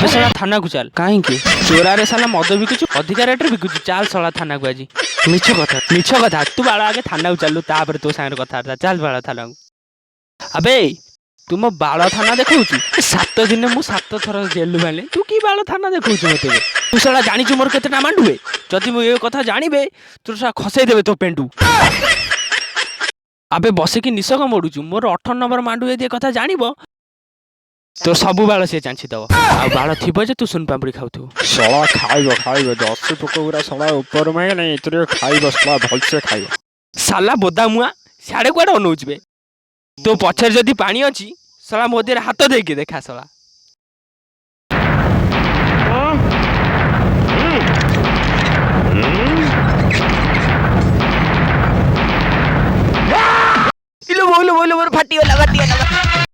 साला थाना को चल कहीं चोरारे साला मद बिकुचु अधिका रेट बिकुचु चल साला थाना को आज मिछ कथा तू बाला आगे थाना को चलू तापर तो सागर कथा चल बाला थाना को अबे तुम बाल थाना देखु 7 दिन मु 7 थर जेल बाले तू की बाल थाना देखु मते तू साला जानी मोर केतेटा मांडुए जदि मु ए कथा जानिबे तू साला खसै देबे तो पेंडू अबे बसे की निशक मोडुचु मोर 18 नंबर मांडुए दे कथा जानिबो तो सबु बाल से चांची दब आ बाल थिबो जे तू सुन पापड़ी खाउथु सला खाइबो 10 टुक पूरा सला ऊपर में नहीं इतरे खाइबो सला भल से खाइबो साला बोदा मुआ साडे कोड अनौचबे तो पछर जदि पानी अछि साला मोदेर हाथ दे के देखा साला इलो बोलो बोलो फाटी वाला